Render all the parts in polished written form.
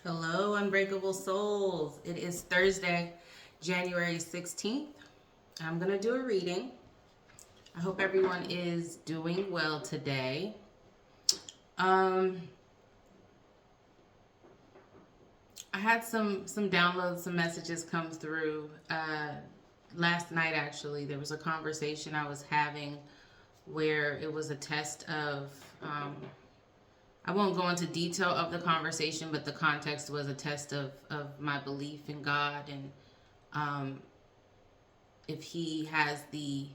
Hello, Unbreakable Souls. It is Thursday, January 16th. I'm going to do a reading. I hope everyone is doing well today. I had some downloads, some messages come through. Last night, actually, there was a conversation I was having where it was a test of I won't go into detail of the conversation, but the context was a test of my belief in God and if He has the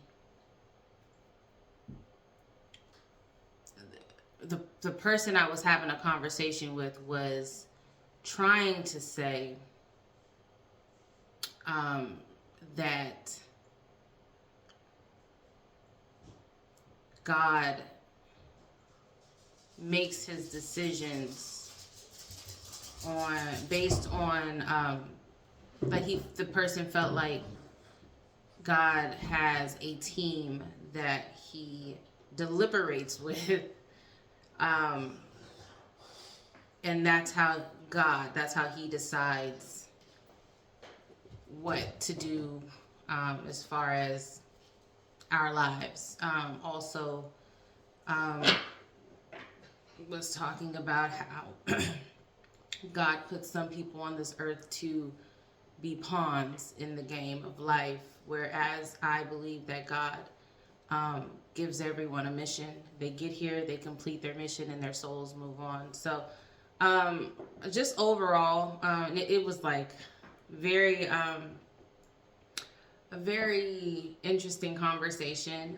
person I was having a conversation with was trying to say that God makes His decisions based on the person felt like God has a team that He deliberates with, and that's how He decides what to do as far as our lives. Also, was talking about how God puts some people on this earth to be pawns in the game of life, whereas I believe that God gives everyone a mission. They get here, they complete their mission, and their souls move on. So just overall, it was like a very interesting conversation.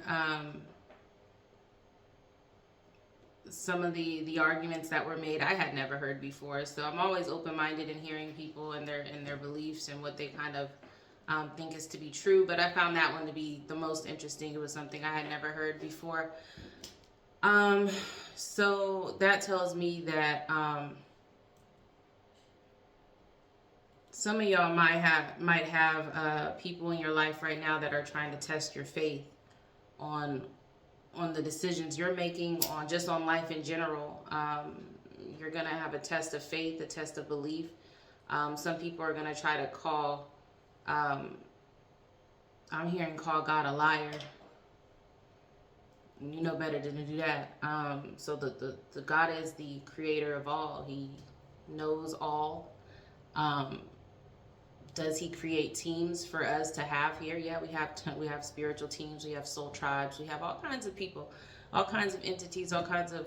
Some of the arguments that were made I had never heard before, so I'm always open-minded in hearing people and their beliefs and what they kind of think is to be true, but I found that one to be the most interesting. It was something I had never heard before. So that tells me that some of y'all might have people in your life right now that are trying to test your faith on the decisions you're making, on life in general. You're gonna have a test of faith, a test of belief. Some people are gonna try to call I'm hearing call God a liar. You know better than to do that. So the God is the creator of all. He knows all. Does He create teams for us to have here? Yeah, we have spiritual teams, we have soul tribes, we have all kinds of people, all kinds of entities, all kinds of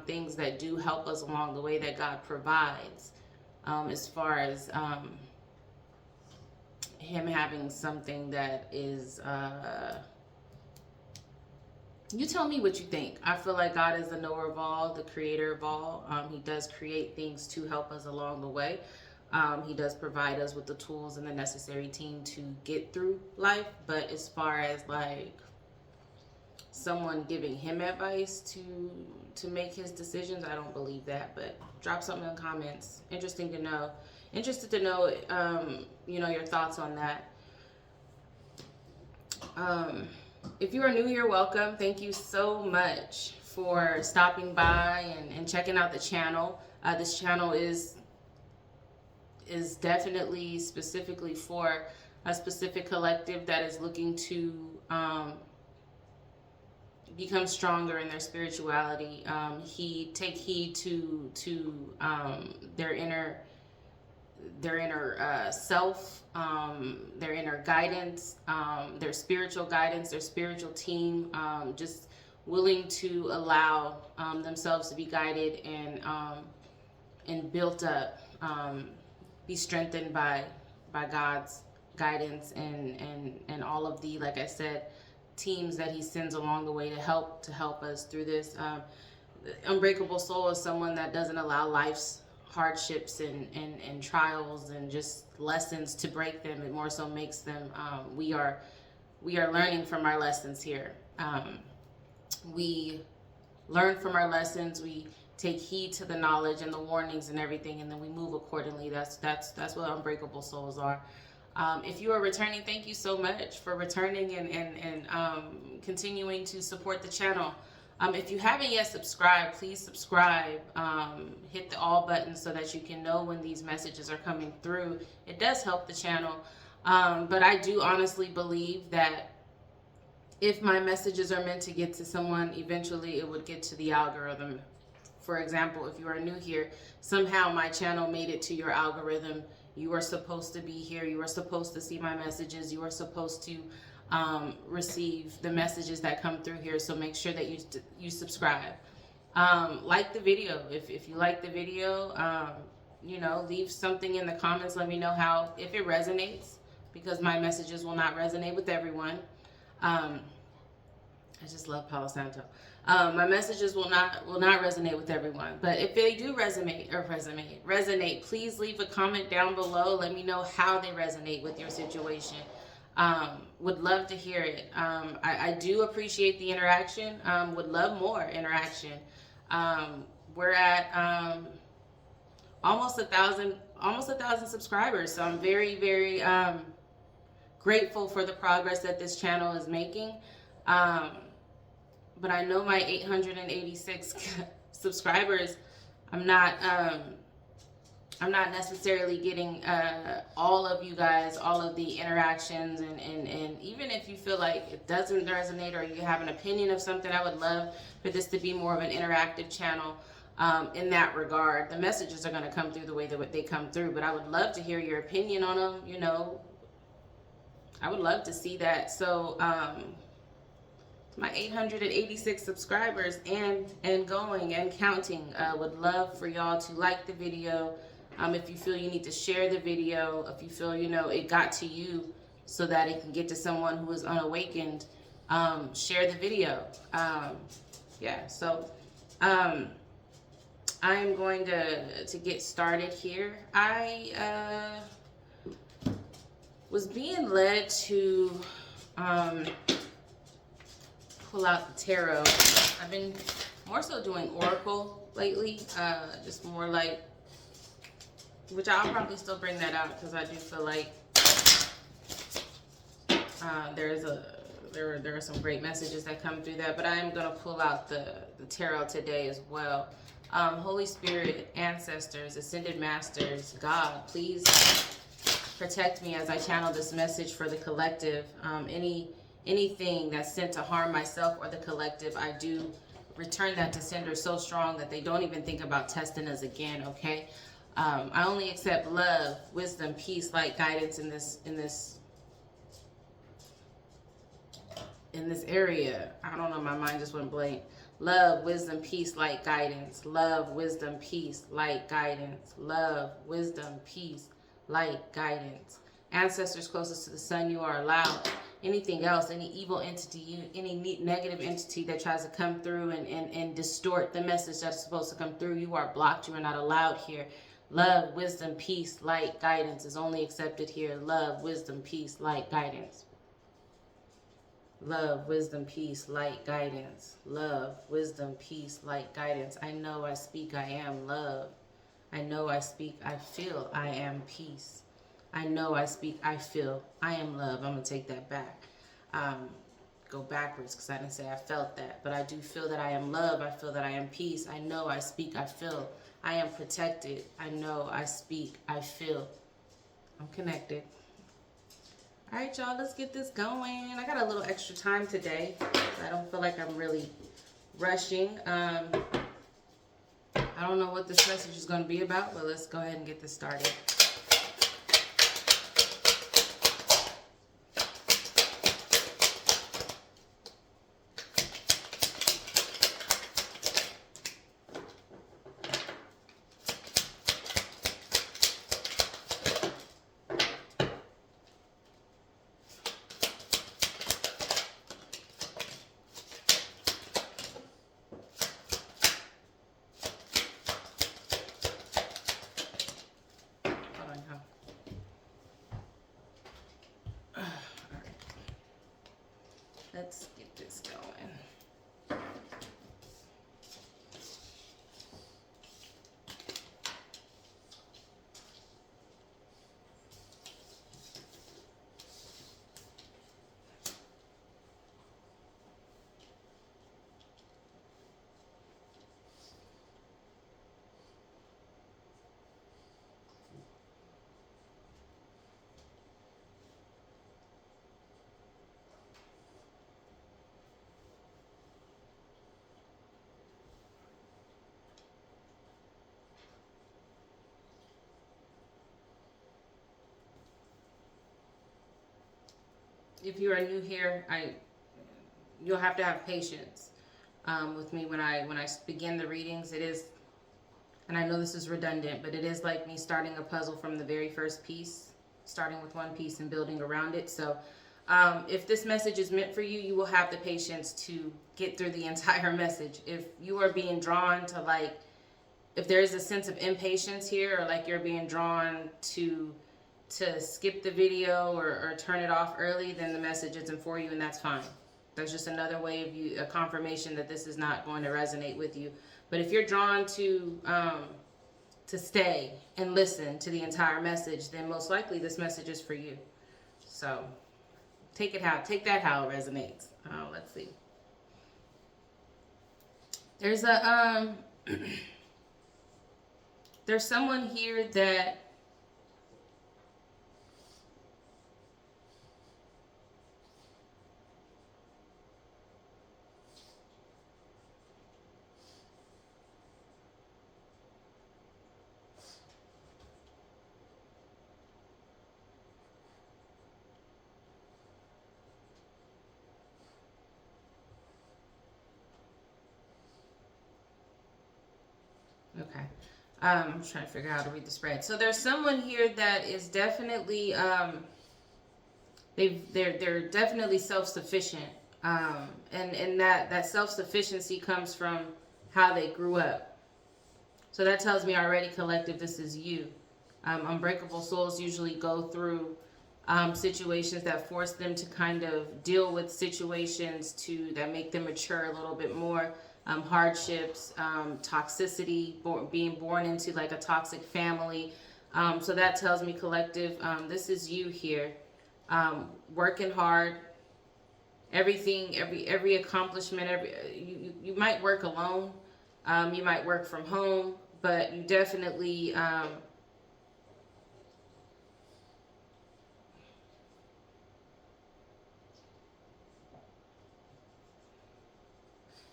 things that do help us along the way that God provides. As far as Him having something that is, you tell me what you think. I feel like God is the knower of all, the creator of all. He does create things to help us along the way. He does provide us with the tools and the necessary team to get through life. But as far as like someone giving Him advice to make His decisions, I don't believe that. But drop something in the comments. Interested to know, your thoughts on that. If you are new here, welcome. Thank you so much for stopping by and checking out the channel. This channel is definitely specifically for a specific collective that is looking to become stronger in their spirituality. Take heed to their inner self, their inner guidance, their spiritual guidance, their spiritual team, just willing to allow themselves to be guided and built up, be strengthened by God's guidance and all of the, like I said, teams that He sends along the way to help us through this. Unbreakable soul is someone that doesn't allow life's hardships and trials and just lessons to break them. It more so makes them, we are learning from our lessons here. We learn from our lessons, we take heed to the knowledge and the warnings and everything, and then we move accordingly. That's what unbreakable souls are. If you are returning, thank you so much for returning and continuing to support the channel. If you haven't yet subscribed, please subscribe. Hit the all button so that you can know when these messages are coming through. It does help the channel. But I do honestly believe that if my messages are meant to get to someone, eventually it would get to the algorithm. For example, if you are new here, somehow my channel made it to your algorithm. You are supposed to be here. You are supposed to see my messages. You are supposed to receive the messages that come through here. So make sure that you subscribe. Like the video. If you like the video, you know, leave something in the comments. Let me know if it resonates, because my messages will not resonate with everyone. I just love Palo Santo. My messages will not resonate with everyone, but if they do resonate, please leave a comment down below. Let me know how they resonate with your situation. Would love to hear it. I do appreciate the interaction. Would love more interaction. We're at almost 1,000 subscribers, so I'm very, very grateful for the progress that this channel is making. But I know my 886 subscribers, I'm not necessarily getting all of you guys, all of the interactions, and even if you feel like it doesn't resonate or you have an opinion of something, I would love for this to be more of an interactive channel in that regard. The messages are going to come through the way that they come through, but I would love to hear your opinion on them. You know, I would love to see that. So my 886 subscribers and going and counting, would love for y'all to like the video. If you feel you need to share the video, if you feel, you know, it got to you so that it can get to someone who is unawakened, share the video. Yeah, so I am going to get started here. I was being led to pull out the tarot. I've been more so doing oracle lately, just more like, which I'll probably still bring that out because I do feel like there are some great messages that come through that. But I am gonna pull out the tarot today as well. Holy Spirit, ancestors, ascended masters, God, please protect me as I channel this message for the collective. Anything that's sent to harm myself or the collective, I do return that to sender so strong that they don't even think about testing us again, okay? I only accept love, wisdom, peace, light, guidance in this area. I don't know, my mind just went blank. Love, wisdom, peace, light, guidance. Love, wisdom, peace, light, guidance. Love, wisdom, peace, light, guidance. Ancestors closest to the sun, you are allowed. Anything else, any evil entity, any negative entity that tries to come through and distort the message that's supposed to come through, you are blocked. You are not allowed here. Love, wisdom, peace, light, guidance is only accepted here. Love, wisdom, peace, light, guidance. Love, wisdom, peace, light, guidance. Love, wisdom, peace, light, guidance. I know I speak, I am love. I know I speak, I feel, I am peace. I know I speak, I feel, I am love. I'm going to take that back. Go backwards because I didn't say I felt that. But I do feel that I am love. I feel that I am peace. I know I speak, I feel. I am protected. I know I speak, I feel. I'm connected. All right, y'all, let's get this going. I got a little extra time today. I don't feel like I'm really rushing. I don't know what this message is going to be about, but let's go ahead and get this started. Let's get this going. If you are new here, you'll have to have patience with me when I begin the readings. It is, and I know this is redundant, but it is like me starting a puzzle from the very first piece, starting with one piece and building around it. So if this message is meant for you, you will have the patience to get through the entire message. If you are being drawn to, like, if there is a sense of impatience here, or like you're being drawn to skip the video or turn it off early, then the message isn't for you, and that's fine. That's just another way of you, a confirmation that this is not going to resonate with you. But if you're drawn to stay and listen to the entire message, then most likely this message is for you. So take that how it resonates. Let's see. There's a there's someone here that okay. I'm trying to figure out how to read the spread. So there's someone here that is definitely they're definitely self-sufficient, and that self-sufficiency comes from how they grew up. So that tells me already, collective, this is you. Unbreakable souls usually go through situations that force them to kind of deal with situations that make them mature a little bit more. Hardships, toxicity, being born into like a toxic family. So that tells me, collective, this is you here, working hard. Everything, every accomplishment, you might work alone, you might work from home, but you definitely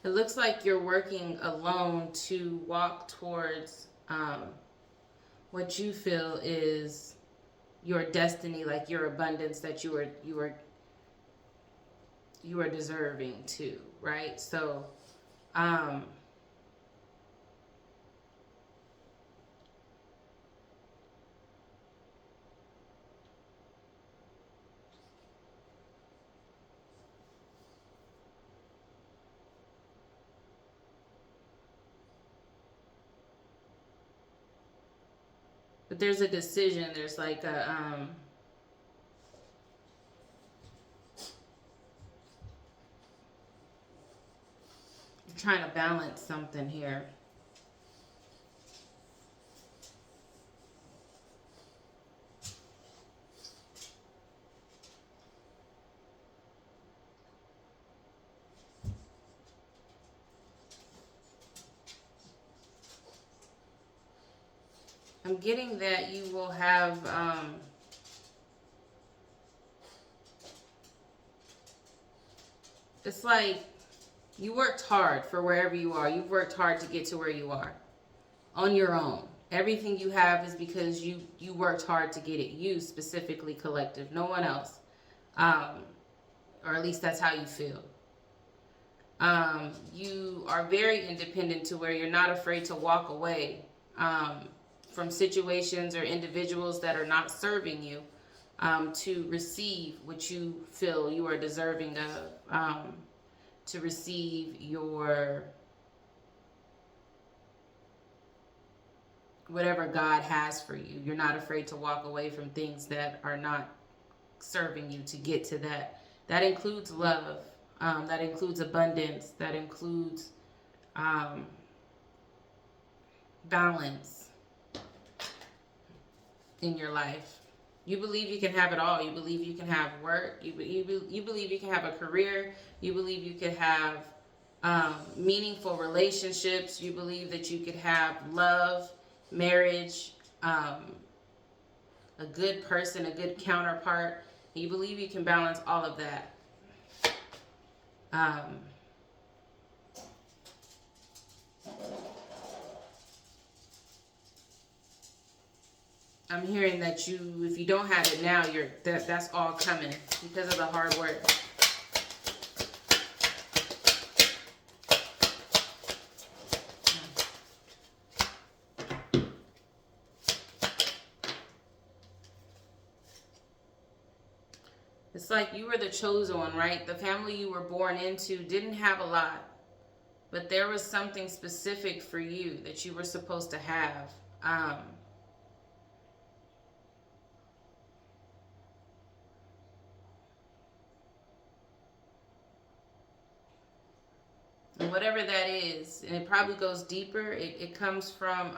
it looks like you're working alone to walk towards what you feel is your destiny, like your abundance that you are deserving to, right? So but there's a decision, there's like a you're trying to balance something here. I'm getting that you will have it's like you worked hard for wherever you are. You've worked hard to get to where you are on your own. Everything you have is because you worked hard to get it. You specifically, collective, no one else. Or at least that's how you feel. You are very independent to where you're not afraid to walk away from situations or individuals that are not serving you, to receive what you feel you are deserving of, to receive your whatever God has for you. You're not afraid to walk away from things that are not serving you to get to that. That includes love. That includes abundance. That includes balance in your life. You believe you can have it all. You believe you can have work. You believe you can have a career. You believe you could have meaningful relationships. You believe that you could have love, marriage, a good person, a good counterpart. You believe you can balance all of that. I'm hearing that if you don't have it now, that's all coming because of the hard work. It's like you were the chosen one, right? The family you were born into didn't have a lot, but there was something specific for you that you were supposed to have. And whatever that is, and it probably goes deeper, it comes from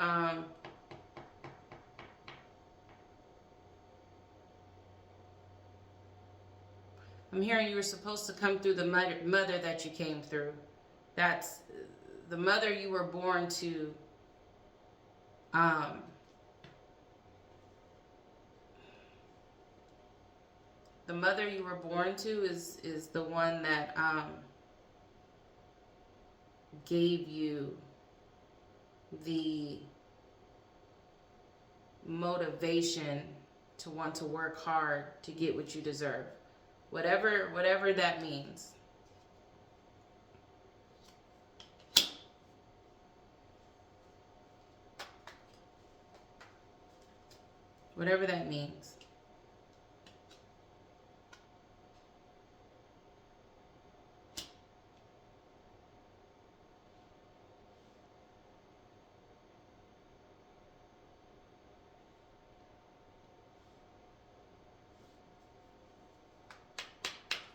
I'm hearing you were supposed to come through the mother that you came through. That's the mother you were born to. The mother you were born to is the one that gave you the motivation to want to work hard to get what you deserve. Whatever that means. Whatever that means.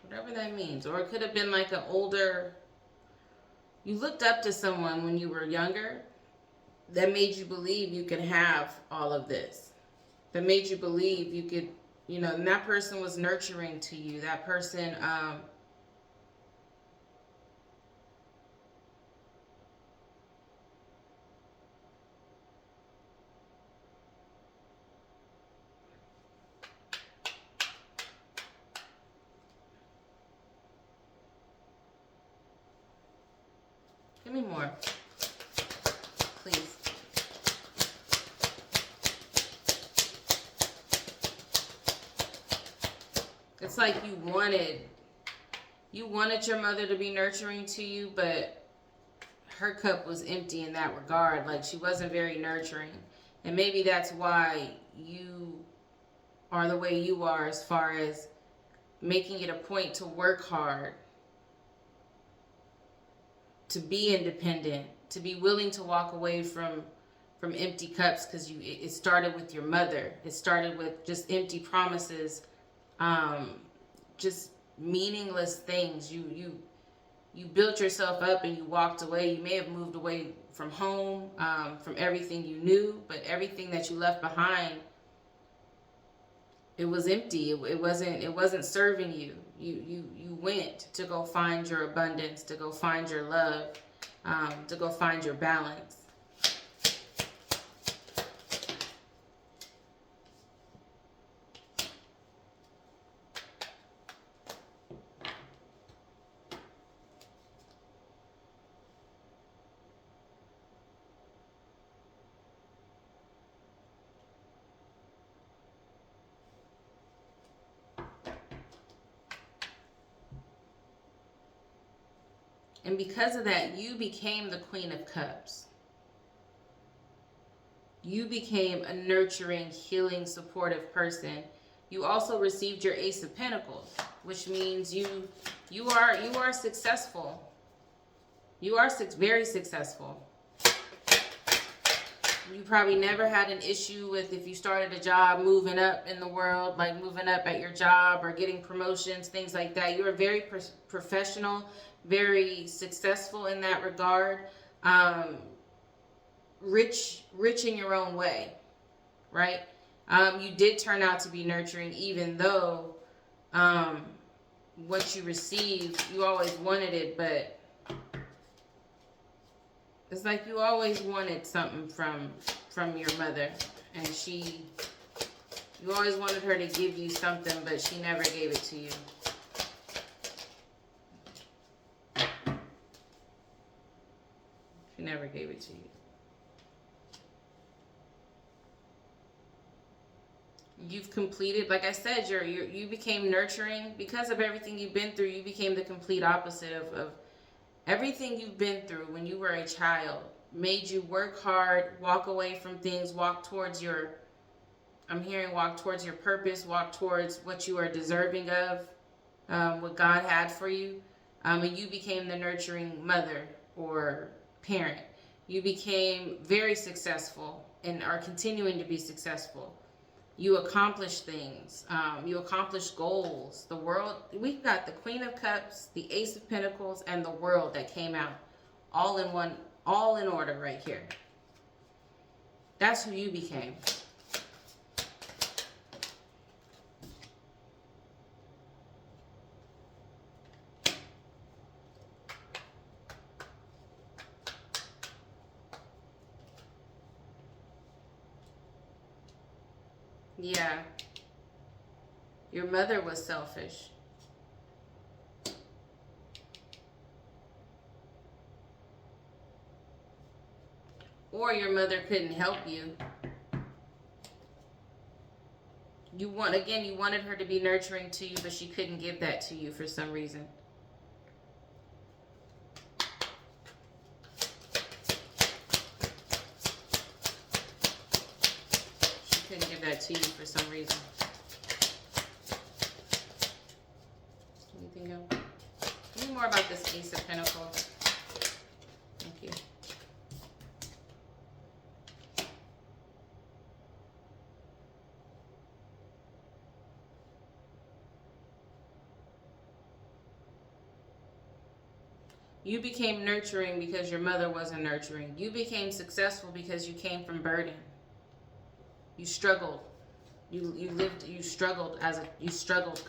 Whatever that means. Or it could have been like you looked up to someone when you were younger that made you believe you could have all of this. That made you believe you could, and that person was nurturing to you. That person, give me more, please. It's like you wanted your mother to be nurturing to you, but her cup was empty in that regard. Like she wasn't very nurturing. And maybe that's why you are the way you are, as far as making it a point to work hard, to be independent, to be willing to walk away from empty cups, because it started with your mother. It started with just empty promises, just meaningless things. You built yourself up and you walked away. You may have moved away from home, from everything you knew, but everything that you left behind, it was empty. It wasn't serving you. You went to go find your abundance, to go find your love, to go find your balance. And because of that, you became the Queen of Cups. You became a nurturing, healing, supportive person. You also received your Ace of Pentacles, which means you are successful. You are very successful. You probably never had an issue with, if you started a job, moving up in the world, like moving up at your job or getting promotions, things like that. You are very professional, very successful in that regard. Rich in your own way, right? You did turn out to be nurturing, even though what you received, you always wanted it, but it's like you always wanted something from your mother, and you always wanted her to give you something, but she never gave it to you. She never gave it to you. You've completed, like I said, you became nurturing because of everything you've been through. You became the complete opposite of everything you've been through when you were a child. Made you work hard, walk away from things, walk towards your, I'm hearing walk towards your purpose, walk towards what you are deserving of, what God had for you. And you became the nurturing mother or parent. You became very successful and are continuing to be successful. You accomplish things. You accomplish goals. The world, we've got the Queen of Cups, the Ace of Pentacles, and the World that came out all in one, all in order right here. That's who you became. Yeah. Your mother was selfish. Or your mother couldn't help you. You wanted her to be nurturing to you, but she couldn't give that to you for some reason. She couldn't give that to you for some reason. Anything else? Tell me more about this Ace of Pentacles. Thank you. You became nurturing because your mother wasn't nurturing. You became successful because you came from burden. You struggled. You struggled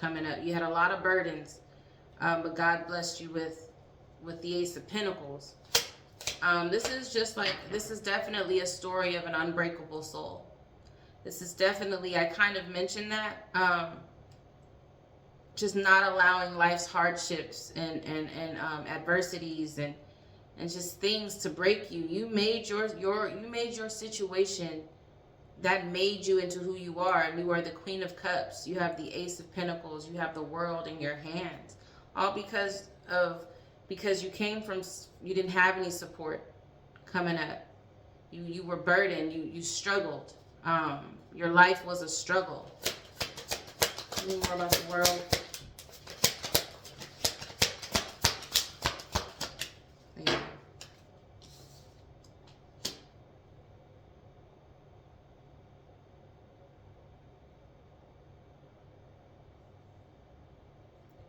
coming up. You had a lot of burdens, but God blessed you with the Ace of Pentacles. This is definitely a story of an unbreakable soul. This is definitely, I kind of mentioned that, just not allowing life's hardships and adversities and just things to break you. You made your situation that made you into who you are, and you are the Queen of Cups. You have the Ace of Pentacles. You have the world in your hands, all because you came from, you didn't have any support coming up. You were burdened. You struggled. Your life was a struggle. Tell me more about the world.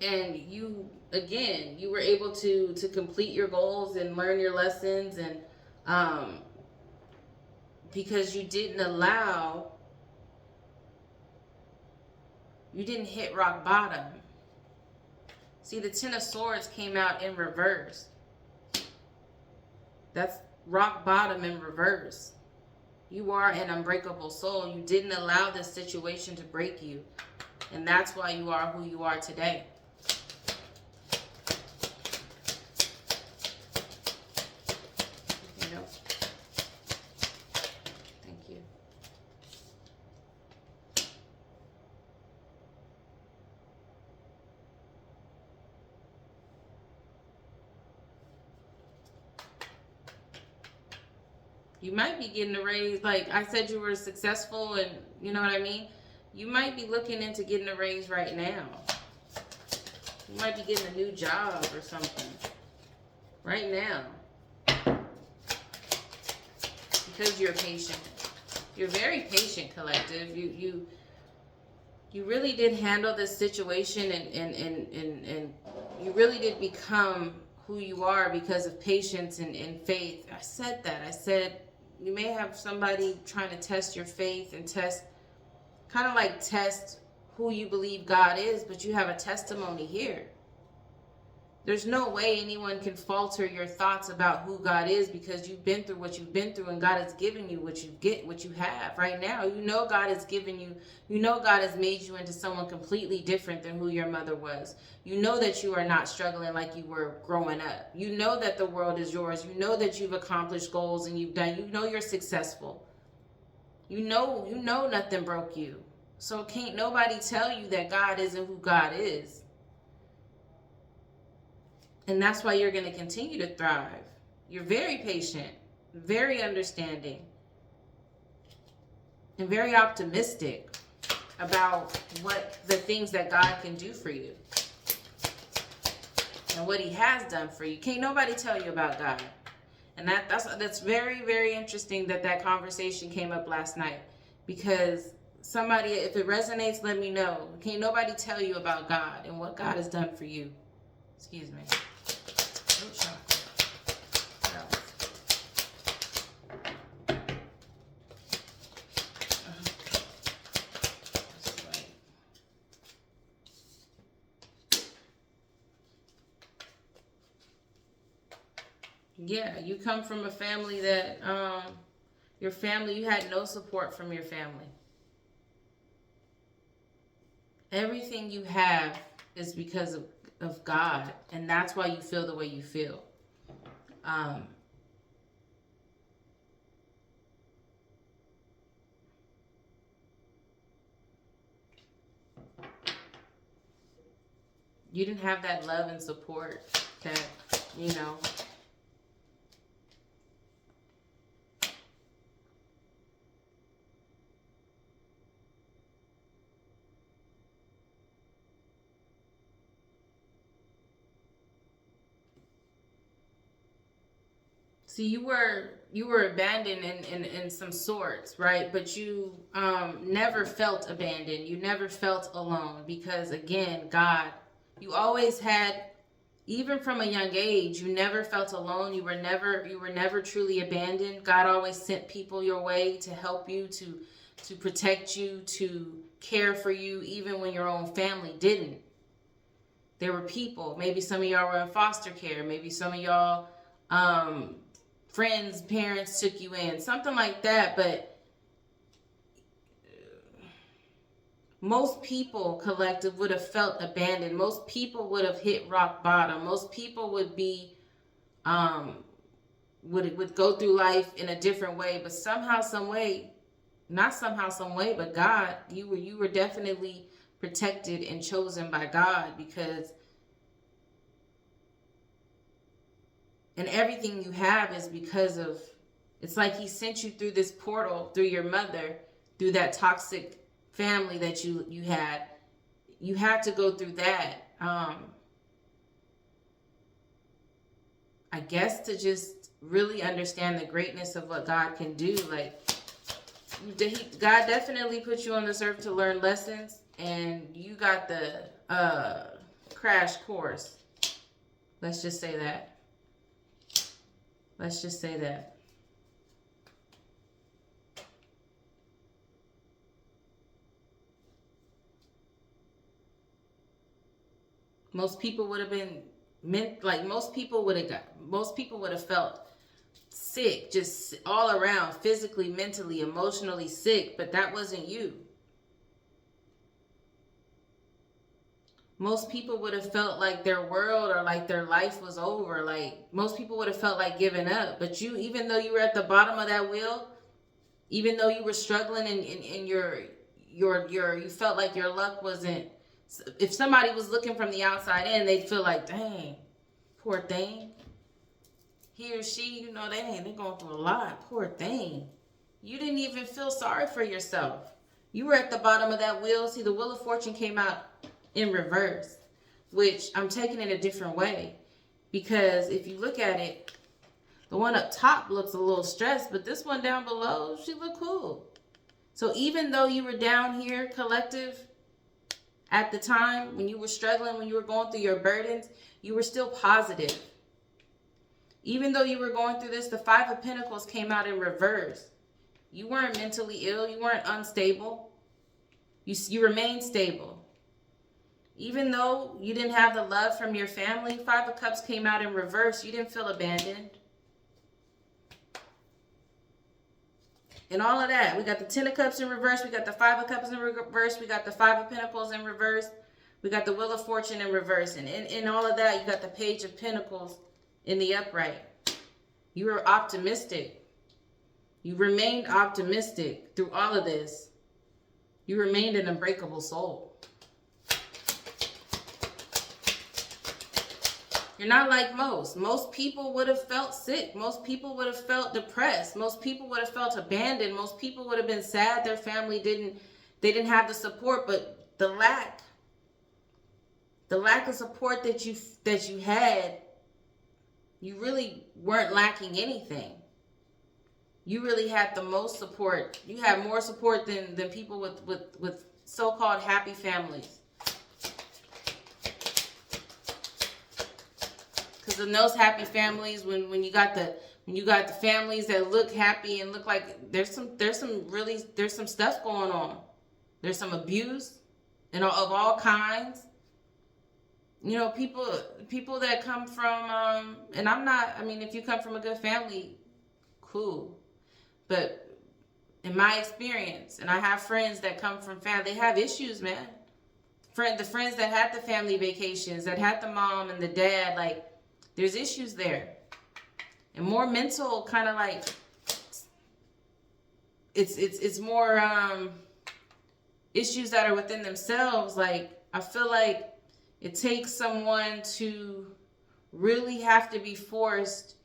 And you were able to complete your goals and learn your lessons, and because you didn't hit rock bottom. See, the Ten of Swords came out in reverse. That's rock bottom in reverse. You are an unbreakable soul. You didn't allow this situation to break you, and that's why you are who you are today. You might be getting a raise. Like I said, you were successful, and you know what I mean? You might be looking into getting a raise right now. You might be getting a new job or something right now. Because you're patient. You're very patient, collective. You really did handle this situation, and you really did become who you are because of patience and faith. I said that. I said you may have somebody trying to test your faith and test who you believe God is, but you have a testimony here. There's no way anyone can falter your thoughts about who God is, because you've been through what you've been through, and God has given you what you have right now. You know God has given you, God has made you into someone completely different than who your mother was. You know that you are not struggling like you were growing up. You know that the world is yours. You know that you've accomplished goals and you're successful. You know nothing broke you. So can't nobody tell you that God isn't who God is. And that's why you're going to continue to thrive. You're very patient, very understanding, and very optimistic about what the things that God can do for you and what he has done for you. Can't nobody tell you about God. And that's very, very interesting that conversation came up last night, because somebody, if it resonates, let me know. Can't nobody tell you about God and what God has done for you. Excuse me. Yeah, you come from a family that, your family, you had no support from your family. Everything you have is because of God, and that's why you feel the way you feel. You didn't have that love and support that, you know. See, you were abandoned in some sorts, right? But you never felt abandoned. You never felt alone, because again, God, you always had, even from a young age, you never felt alone. You were never truly abandoned. God always sent people your way to help you, to protect you, to care for you, even when your own family didn't. There were people, maybe some of y'all were in foster care, maybe some of y'all friends, parents took you in, something like that. But most people collective would have felt abandoned. Most people would have hit rock bottom. Most people would be would go through life in a different way. But somehow, some way, not somehow, some way, but God, you were definitely protected and chosen by God, because and everything you have is because of, it's like he sent you through this portal, through your mother, through that toxic family that you had. You had to go through that. I guess to just really understand the greatness of what God can do. Like, God definitely put you on this earth to learn lessons, and you got the crash course. Let's just say that. Let's just say that. Most people would have been most people would have felt sick, just all around, physically, mentally, emotionally sick, but that wasn't you. Most people would have felt like their world or like their life was over. Like, most people would have felt like giving up. But you, even though you were at the bottom of that wheel, even though you were struggling in your you felt like your luck wasn't, if somebody was looking from the outside in, they'd feel like, dang, poor thing. He or she, they're going through a lot. Poor thing. You didn't even feel sorry for yourself. You were at the bottom of that wheel. See, the Wheel of Fortune came out in reverse, which I'm taking it a different way, because if you look at it, the one up top looks a little stressed, but this one down below, she look cool. So even though you were down here, collective, at the time when you were struggling, when you were going through your burdens, you were still positive. Even though you were going through this, the Five of Pentacles came out in reverse. You weren't mentally ill. You weren't unstable. You remained stable. Even though you didn't have the love from your family, Five of Cups came out in reverse. You didn't feel abandoned. And all of that. We got the Ten of Cups in reverse. We got the Five of Cups in reverse. We got the Five of Pentacles in reverse. We got the Wheel of Fortune in reverse. And in all of that, you got the Page of Pentacles in the upright. You were optimistic. You remained optimistic through all of this. You remained an unbreakable soul. You're not like most. Most people would have felt sick. Most people would have felt depressed. Most people would have felt abandoned. Most people would have been sad their family didn't have the support. But the lack of support that you had, you really weren't lacking anything. You really had the most support. You had more support than people with so-called happy families. Because in those happy families, when you got the families that look happy and look like there's some stuff going on. There's some abuse and of all kinds. You know, people that come from and if you come from a good family, cool. But in my experience, and I have friends that come from family, they have issues, man. The friends that had the family vacations, that had the mom and the dad, like, there's issues there. And more mental, kind of like, it's more issues that are within themselves. Like, I feel like it takes someone to really have to be forced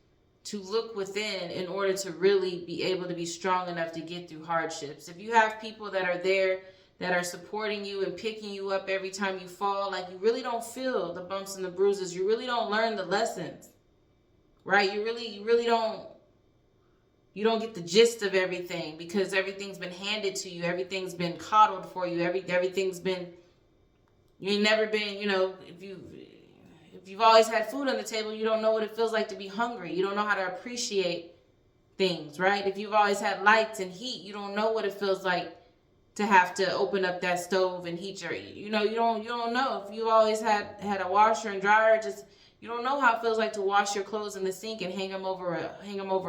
to look within in order to really be able to be strong enough to get through hardships. If you have people that are there that are supporting you and picking you up every time you fall, like, you really don't feel the bumps and the bruises. You really don't learn the lessons, right? You really don't get the gist of everything, because everything's been handed to you. Everything's been coddled for you. Everything's been, you ain't never been, if you've always had food on the table, you don't know what it feels like to be hungry. You don't know how to appreciate things, right? If you've always had lights and heat, you don't know what it feels like to have to open up that stove and heat you don't know. If you've always had a washer and dryer, you don't know how it feels like to wash your clothes in the sink and hang them over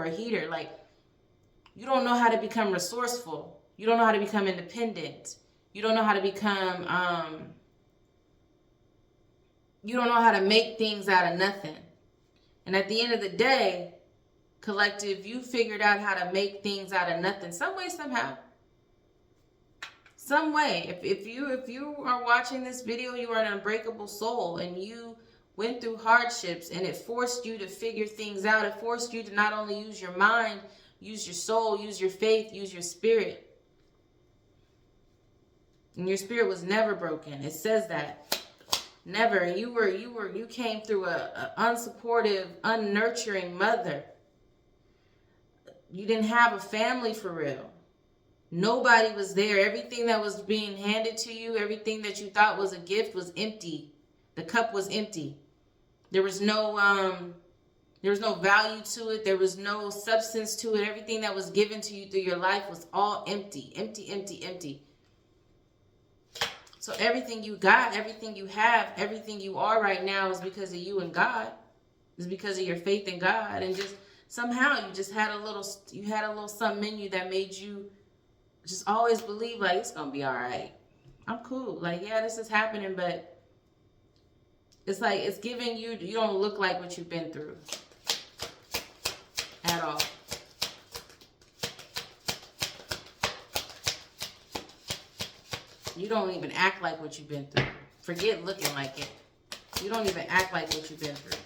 a heater. Like, you don't know how to become resourceful. You don't know how to become independent. You don't know how to become you don't know how to make things out of nothing. And at the end of the day, collective, you figured out how to make things out of nothing, some way, somehow. Some way. If you are watching this video, you are an unbreakable soul, and you went through hardships, and it forced you to figure things out. It forced you to not only use your mind, use your soul, use your faith, use your spirit. And your spirit was never broken. It says that. Never. You came through a unsupportive, unnurturing mother. You didn't have a family for real. Nobody was there. Everything that was being handed to you, everything that you thought was a gift, was empty. The cup was empty. There was no value to it. There was no substance to it. Everything that was given to you through your life was all empty. Empty, empty, empty. So everything you got, everything you have, everything you are right now is because of you and God. It's because of your faith in God. And just somehow you just had a little something in you that made you just always believe, like, it's going to be all right. I'm cool. Like, yeah, this is happening, but it's like, it's giving you don't look like what you've been through at all. You don't even act like what you've been through. Forget looking like it. You don't even act like what you've been through.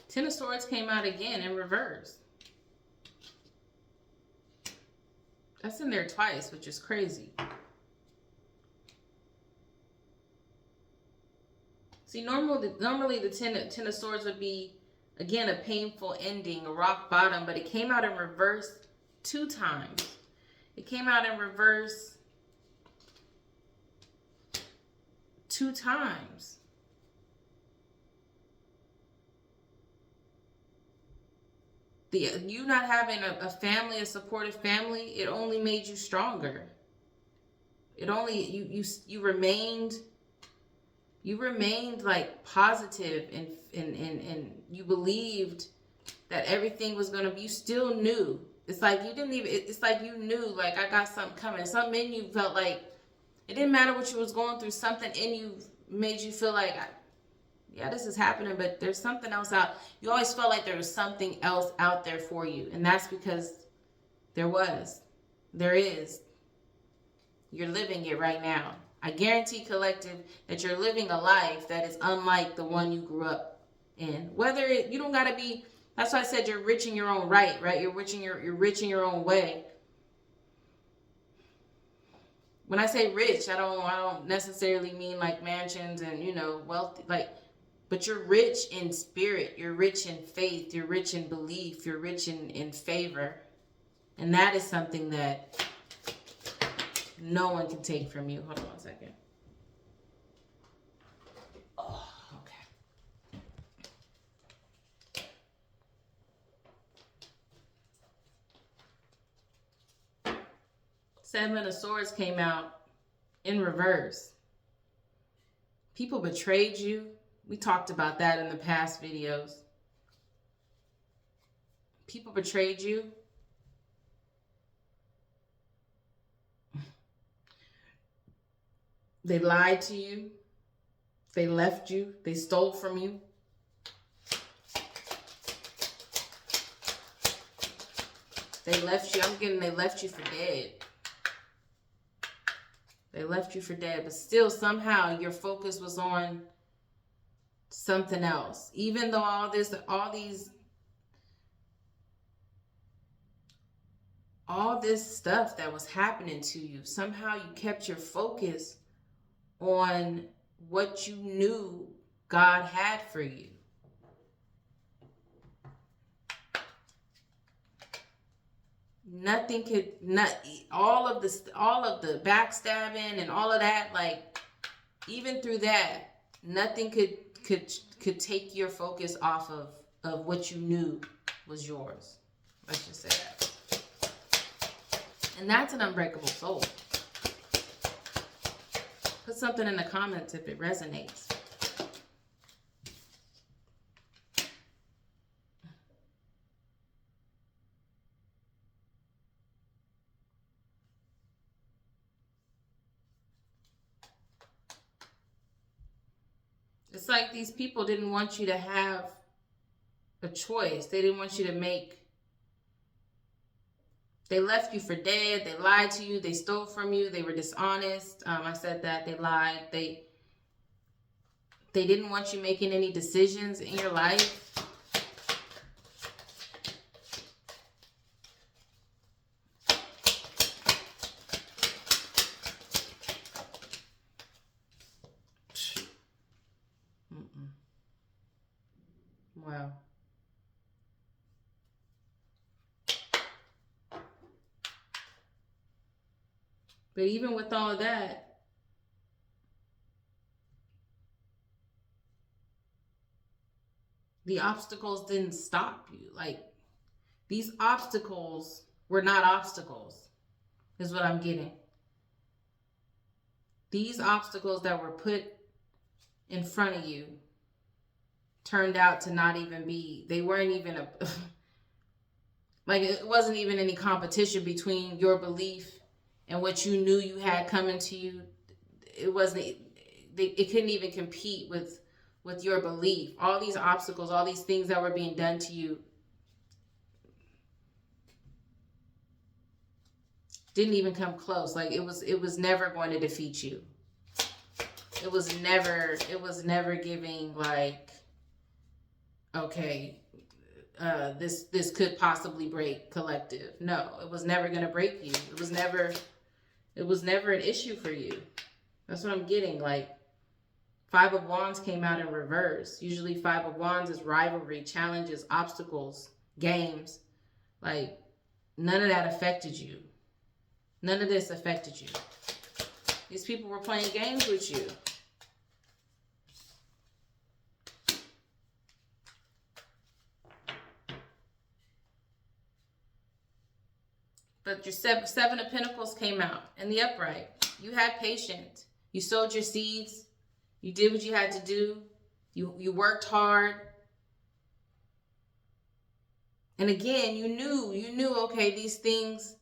Ten of Swords came out again in reverse. That's in there twice, which is crazy. See, normally the ten of Swords would be, again, a painful ending, a rock bottom, but it came out in reverse 2 times. It came out in reverse 2 times. You not having a family, a supportive family, it only made you stronger. It only, you remained You remained like positive, and you believed that everything was gonna be. You still knew. It's like you didn't even. It's like you knew. Like, I got something coming. Something in you felt like it didn't matter what you was going through. Something in you made you feel like, yeah, this is happening, but there's something else out. You always felt like there was something else out there for you, and that's because there is. You're living it right now. I guarantee, collective, that you're living a life that is unlike the one you grew up in. You don't gotta be. That's why I said you're rich in your own right? You're rich in your own way. When I say rich, I don't necessarily mean like mansions and wealthy, but you're rich in spirit. You're rich in faith. You're rich in belief. You're rich in favor, and that is something that no one can take from you. Hold on one second. Oh, okay. Seven of Swords came out in reverse. People betrayed you. We talked about that in the past videos. People betrayed you. They lied to you. They left you. They stole from you. They left you. They left you for dead. They left you for dead. But still, somehow, your focus was on something else. Even though all this stuff that was happening to you, somehow you kept your focus on what you knew God had for you. All of the backstabbing and all of that, like, even through that, nothing could take your focus off of what you knew was yours. Let's just say that. And that's an unbreakable soul. Put something in the comments if it resonates. It's like these people didn't want you to have a choice. They didn't want you to make. They left you for dead. They lied to you. They stole from you. They were dishonest. I said that. They lied. They didn't want you making any decisions in your life. Wow. But even with all of that, the obstacles didn't stop you. Like, these obstacles were not obstacles, is what I'm getting. These obstacles that were put in front of you turned out to not even be, they weren't even like, it wasn't even any competition between your belief and what you knew you had coming to you. It wasn't, it couldn't even compete with your belief. All these obstacles, all these things that were being done to you didn't even come close. Like, it was never going to defeat you. It was never giving like, okay, this could possibly break collective. No, it was never going to break you. It was never an issue for you. That's what I'm getting. Like, Five of Wands came out in reverse. Usually Five of Wands is rivalry, challenges, obstacles, games. Like, none of that affected you. None of this affected you. These people were playing games with you. But your seven of Pentacles came out in the upright. You had patience. You sowed your seeds. You did what you had to do. You worked hard. And again, you knew, okay, these things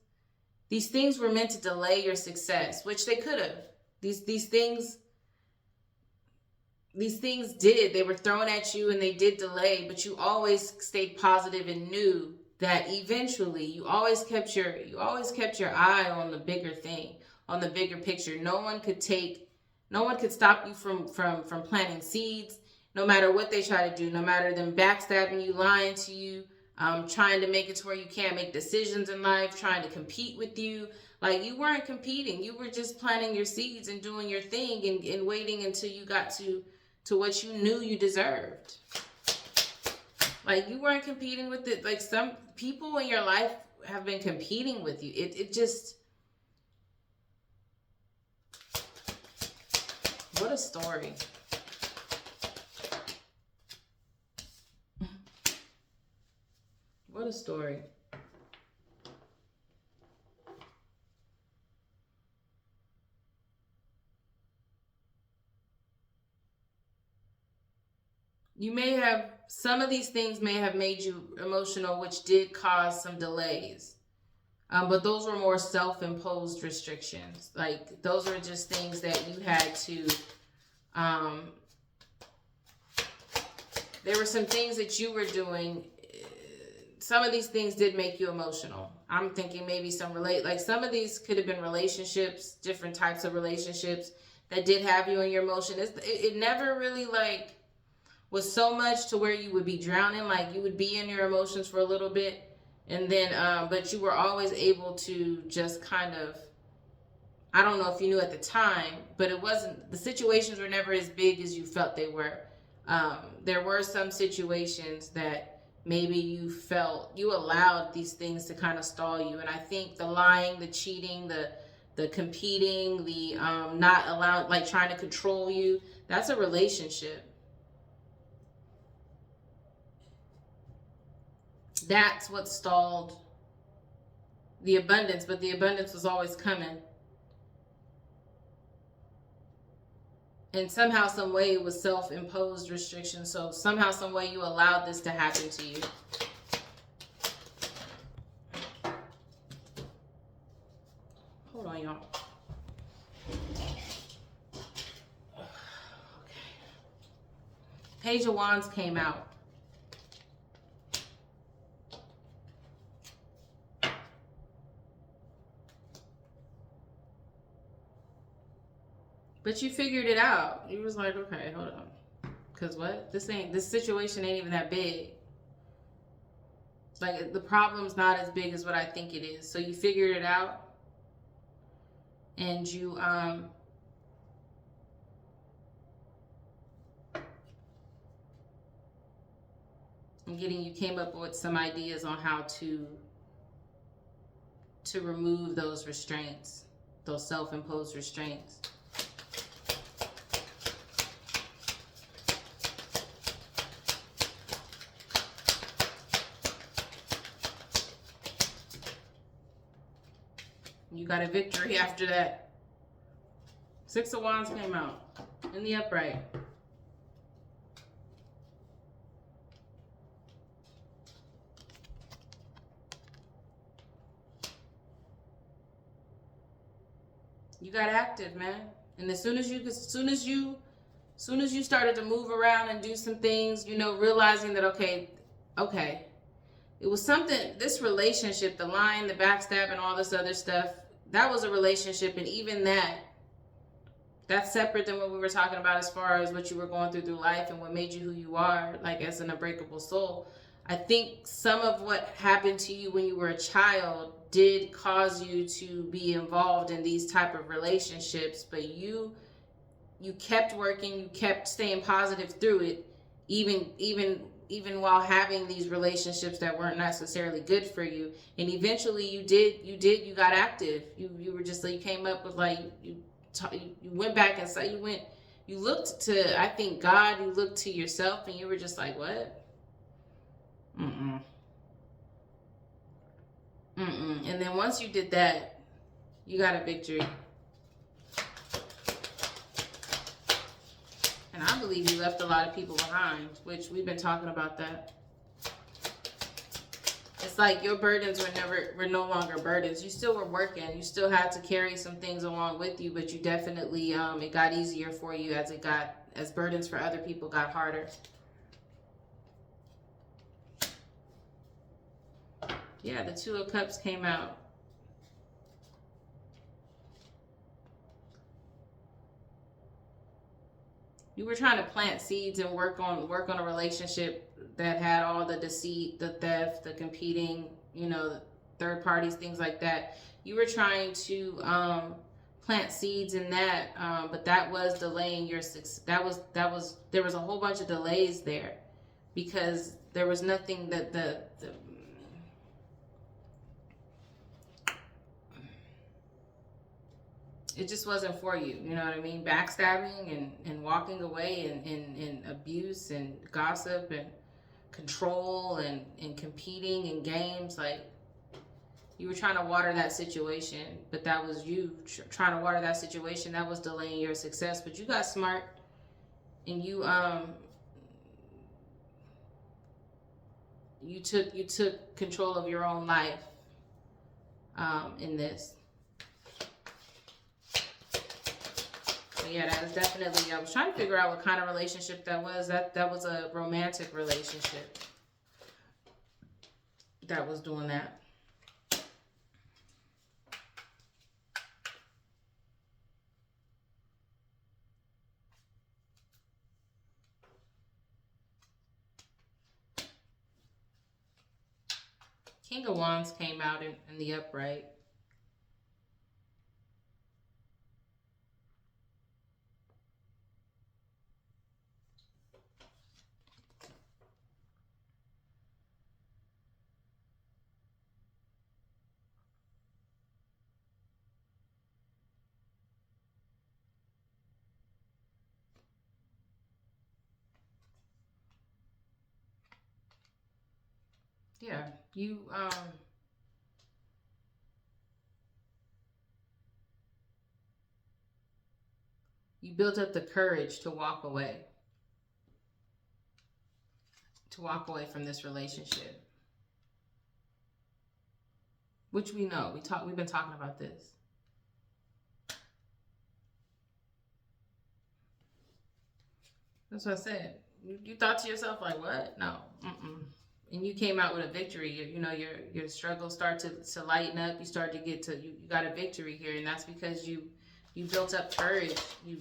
were meant to delay your success, which they could have. These things did. They were thrown at you and they did delay, but you always stayed positive and knew that eventually you always kept your eye on the bigger thing, on the bigger picture. No one could stop you from planting seeds, no matter what they try to do, no matter them backstabbing you, lying to you, trying to make it to where you can't make decisions in life, trying to compete with you. Like, you weren't competing. You were just planting your seeds and doing your thing and waiting until you got to what you knew you deserved. Like, you weren't competing with it. Like, some people in your life have been competing with you. It just, what a story. What a story. Some of these things may have made you emotional, which did cause some delays. But those were more self-imposed restrictions. Like, those were just things that you had to, there were some things that you were doing. Some of these things did make you emotional. I'm thinking maybe some of these could have been relationships, different types of relationships that did have you in your emotion. It never really was so much to where you would be drowning. Like, you would be in your emotions for a little bit, and then but you were always able to just kind of, I don't know if you knew at the time, but the situations were never as big as you felt they were. There were some situations that maybe you allowed these things to kind of stall you. And I think the lying, the cheating, the competing, the not allowing, like trying to control you, that's a relationship. That's what stalled the abundance, but the abundance was always coming. And somehow, some way, it was self-imposed restrictions. So somehow, some way, you allowed this to happen to you. Hold on, y'all. Okay. Page of Wands came out. But you figured it out. You was like, okay, hold on. Because what? This situation ain't even that big. Like, the problem's not as big as what I think it is. So you figured it out. And you, you came up with some ideas on how to remove those restraints, those self-imposed restraints. You got a victory after that. Six of Wands came out in the upright. You got active, man. And as soon as you started to move around and do some things, realizing that, okay, it was something, this relationship, the lying, the backstab, and all this other stuff, that was a relationship. And even that's separate than what we were talking about as far as what you were going through life and what made you who you are, like as an unbreakable soul. I think some of what happened to you when you were a child did cause you to be involved in these type of relationships, but you kept working, you kept staying positive through it, even while having these relationships that weren't necessarily good for you. And eventually you got active. You were just like, you came up with you went back inside, you looked to, I think, God, you looked to yourself, and you were just like, what? And then once you did that, you got a victory. And I believe you left a lot of people behind, which we've been talking about that. It's like your burdens were no longer burdens. You still were working. You still had to carry some things along with you, but you definitely it got easier for you as burdens for other people got harder. Yeah, the Two of Cups came out. You were trying to plant seeds and work on a relationship that had all the deceit, the theft, the competing, third parties, things like that. You were trying to plant seeds in that, but that was delaying your success. There was a whole bunch of delays there because there was nothing that it just wasn't for you. You know what I mean? Backstabbing and walking away and abuse and gossip and control and competing in games. Like, you were trying to water that situation, but that was you trying to water that situation. That was delaying your success. But you got smart and you took control of your own life in this. Yeah, that was definitely, I was trying to figure out what kind of relationship that was. That was a romantic relationship that was doing that. King of Wands came out in the upright. Yeah, you built up the courage to walk away from this relationship, which we know. We've been talking about this. That's what I said. You thought to yourself, like, what? No. And you came out with a victory. Your struggles start to lighten up. You start to you got a victory here, and that's because you built up courage. You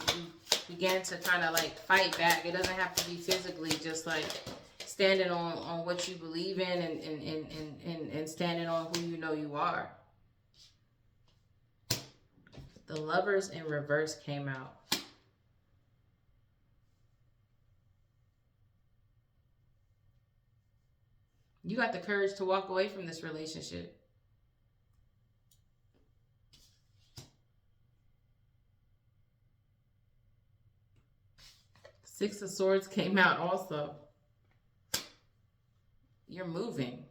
began to kind of like fight back. It doesn't have to be physically, just like standing on what you believe in and standing on who you know you are. The Lovers in reverse came out. You got the courage to walk away from this relationship. Six of Swords came out also. You're moving.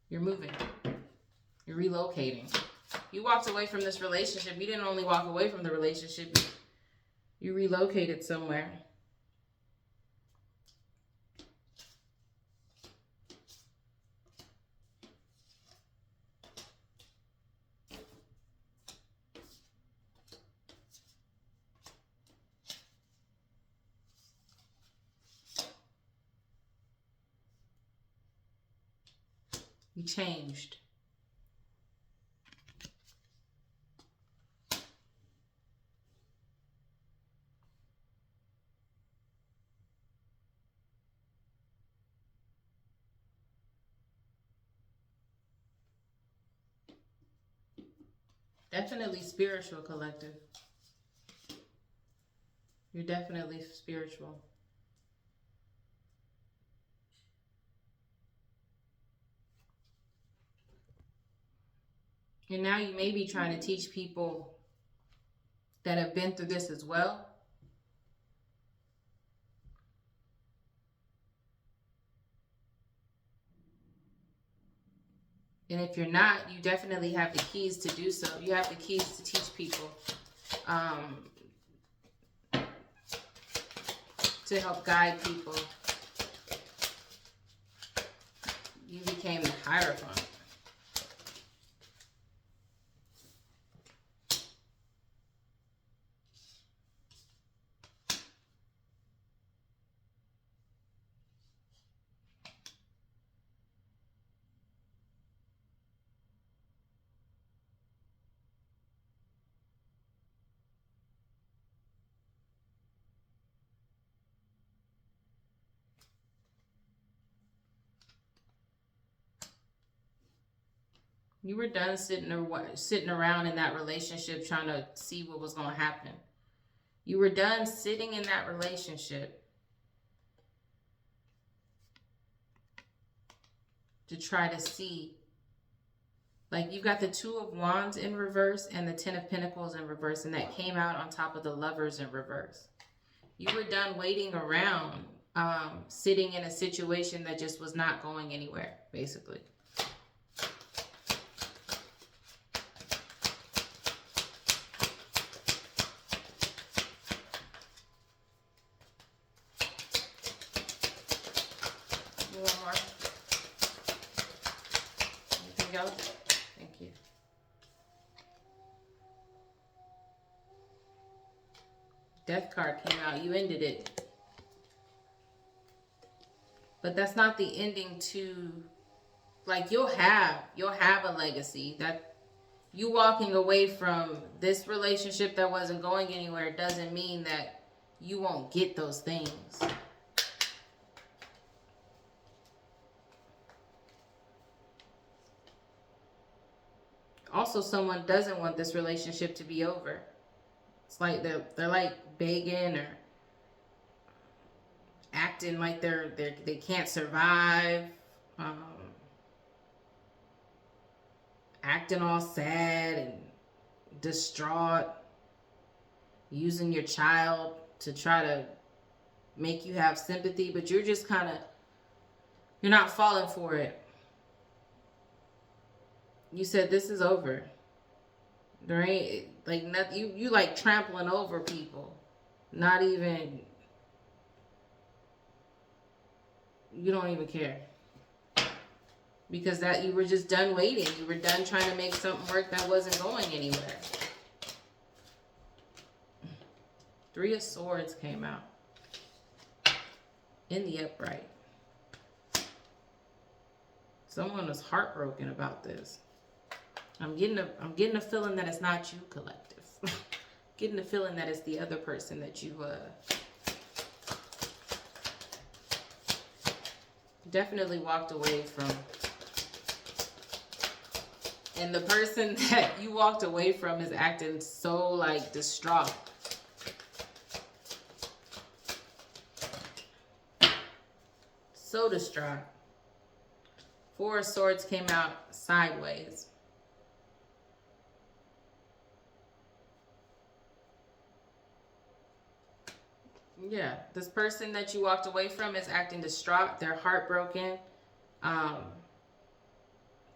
You're moving. You're relocating. You walked away from this relationship. You didn't only walk away from the relationship. You relocated somewhere. You changed. Definitely spiritual, collective. You're definitely spiritual. And now you may be trying to teach people that have been through this as well. And if you're not, you definitely have the keys to do so. You have the keys to teach people um, to help guide people. You became the Hierophant. You were done sitting around in that relationship trying to see what was going to happen. You were done sitting in that relationship to try to see. Like, you've got the Two of Wands in reverse and the Ten of Pentacles in reverse, and that came out on top of the Lovers in reverse. You were done waiting around, sitting in a situation that just was not going anywhere, basically. One more. Anything else? Thank you. Death card came out. You ended it. But that's not the ending to, like, you'll have a legacy. That you walking away from this relationship that wasn't going anywhere doesn't mean that you won't get those things. Also, someone doesn't want this relationship to be over. It's like they're like begging or acting like they can't survive, acting all sad and distraught, using your child to try to make you have sympathy, but you're just kind of, you're not falling for it. You said this is over. There ain't like nothing. You like trampling over people. Not even. You don't even care. Because that you were just done waiting. You were done trying to make something work that wasn't going anywhere. Three of Swords came out. In the upright. Someone was heartbroken about this. I'm getting a feeling that it's not you, collective. Getting a feeling that it's the other person that you definitely walked away from. And the person that you walked away from is acting so like distraught. So distraught. Four of Swords came out sideways. Yeah, this person that you walked away from is acting distraught. They're heartbroken.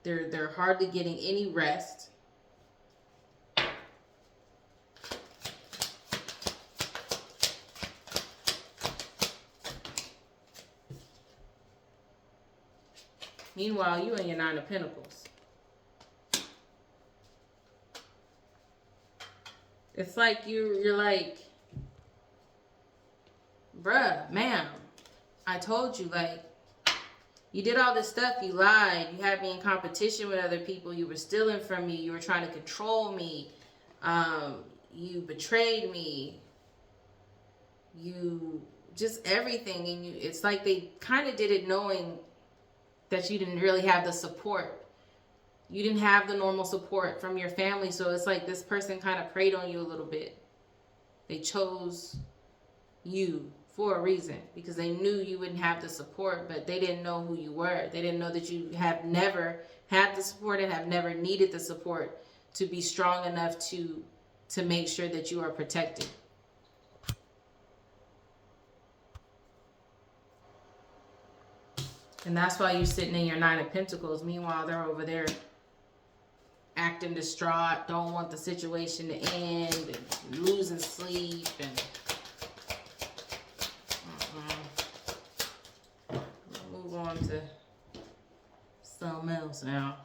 They're hardly getting any rest. Meanwhile, you and your Nine of Pentacles. It's like you're like, bruh, ma'am, I told you, like, you did all this stuff. You lied. You had me in competition with other people. You were stealing from me. You were trying to control me. You betrayed me. You just everything. And you, it's like they kind of did it knowing that you didn't really have the support. You didn't have the normal support from your family. So it's like this person kind of preyed on you a little bit. They chose you for a reason, because they knew you wouldn't have the support, but they didn't know who you were. They didn't know that you have never had the support and have never needed the support to be strong enough to make sure that you are protected. And that's why you're sitting in your Nine of Pentacles. Meanwhile, they're over there acting distraught, don't want the situation to end, and losing sleep, and move on to something else now.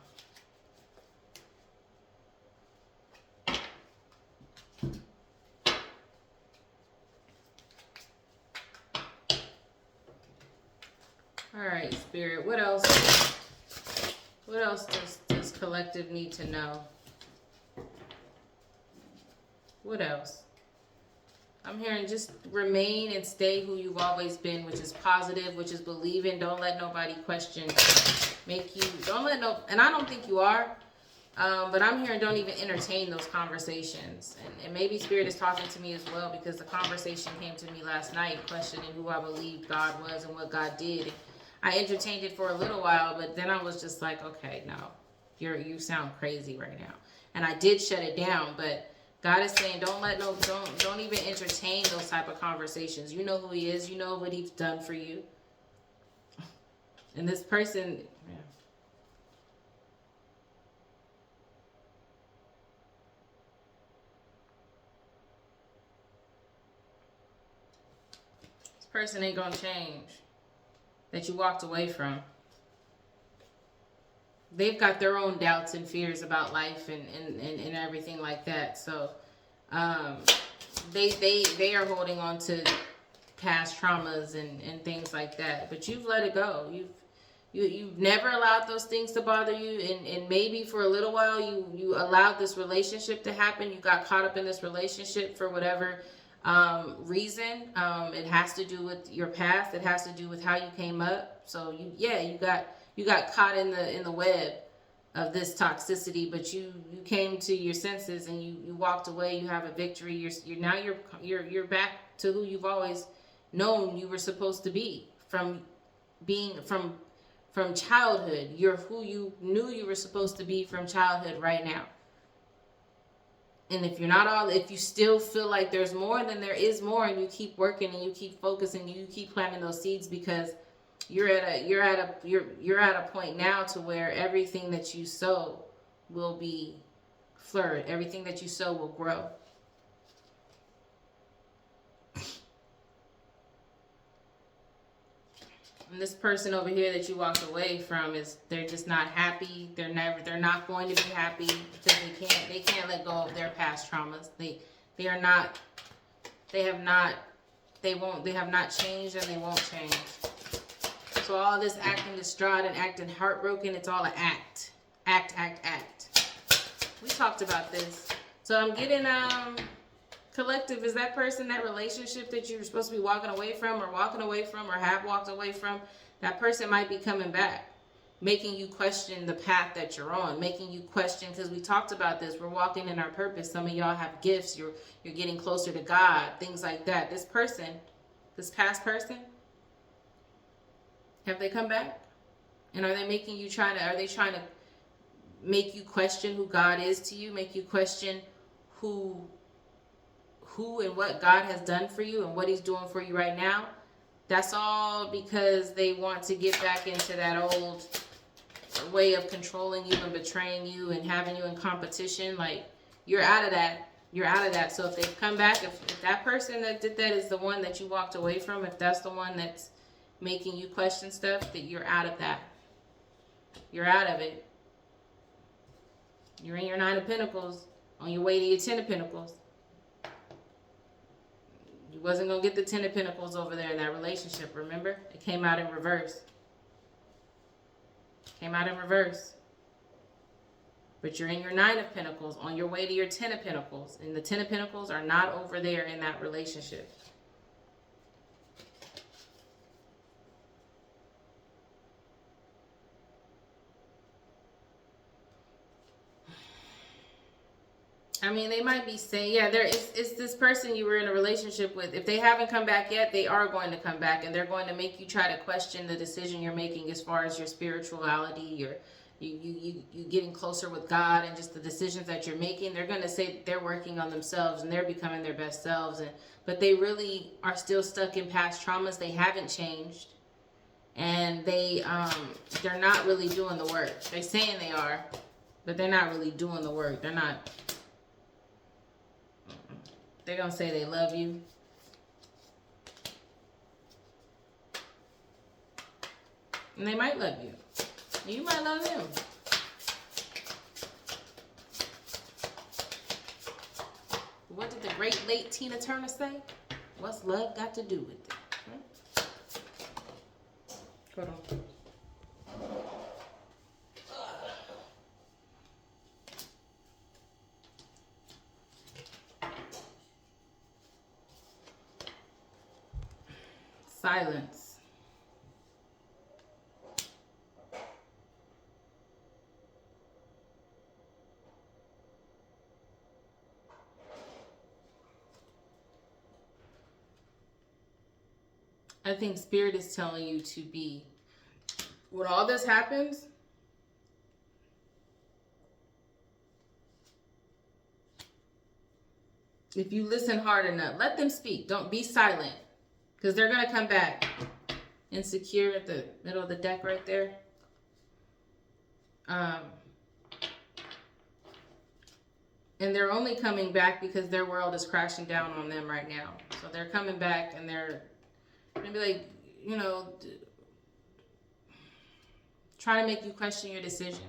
All right, Spirit. What else? What else does collective need to know? What else? I'm hearing just remain and stay who you've always been, which is positive, which is believing. Don't let nobody question, make you, don't let no, and I don't think you are, but I'm hearing don't even entertain those conversations. And maybe Spirit is talking to me as well, because the conversation came to me last night, questioning who I believed God was and what God did. I entertained it for a little while, but then I was just like, okay, no, you sound crazy right now. And I did shut it down, but God is saying, don't even entertain those type of conversations. You know who He is. You know what He's done for you. And this person, yeah. This person ain't gonna change. That you walked away from. They've got their own doubts and fears about life and everything like that. So they are holding on to past traumas and things like that. But you've let it go. You've never allowed those things to bother you, and maybe for a little while you allowed this relationship to happen. You got caught up in this relationship for whatever reason. It has to do with your past. It has to do with how you came up. So you got caught in the web of this toxicity, but you came to your senses and you walked away. You have a victory. You're back to who you've always known you were supposed to be from childhood. You're who you knew you were supposed to be from childhood right now. And if you still feel like there's more, then there is more, and you keep working and you keep focusing and you keep planting those seeds, because you're at a point now to where everything that you sow will be flourished. Everything that you sow will grow. And this person over here that you walked away from they're just not happy. They're not going to be happy, because they can't let go of their past traumas. They have not changed, and they won't change. So all this acting distraught and acting heartbroken, it's all an act. Act. We talked about this. So I'm getting collective, is that person, that relationship that you were supposed to be walking away from or have walked away from, that person might be coming back, making you question the path that you're on, making you question, because we talked about this, we're walking in our purpose. Some of y'all have gifts, you're getting closer to God, things like that. This past person, have they come back? And are they trying to make you question who God is to you, make you question who and what God has done for you and what He's doing for you right now? That's all because they want to get back into that old way of controlling you and betraying you and having you in competition. Like, you're out of that. So if they've come back, if that person that did that is the one that you walked away from, if that's the one that's making you question stuff, that you're out of that. You're out of it. You're in your 9 of Pentacles on your way to your 10 of Pentacles. You wasn't going to get the 10 of Pentacles over there in that relationship, remember? It came out in reverse. But you're in your 9 of Pentacles on your way to your 10 of Pentacles. And the 10 of Pentacles are not over there in that relationship. I mean, they might be saying, yeah, it's this person you were in a relationship with. If they haven't come back yet, they are going to come back, and they're going to make you try to question the decision you're making as far as your spirituality, you getting closer with God, and just the decisions that you're making. They're going to say they're working on themselves and they're becoming their best selves, but they really are still stuck in past traumas. They haven't changed, and they're not really doing the work. They're saying they are, but they're not really doing the work. They're not. They're going to say they love you. And they might love you. You might love them. What did the great late Tina Turner say? What's love got to do with it? Hold on. Silence. I think Spirit is telling you to be, when all this happens, if you listen hard enough, let them speak. Don't be silent, because they're going to come back. Insecure at the middle of the deck right there. And they're only coming back because their world is crashing down on them right now. So they're coming back and they're going to be like, you know, trying to make you question your decision.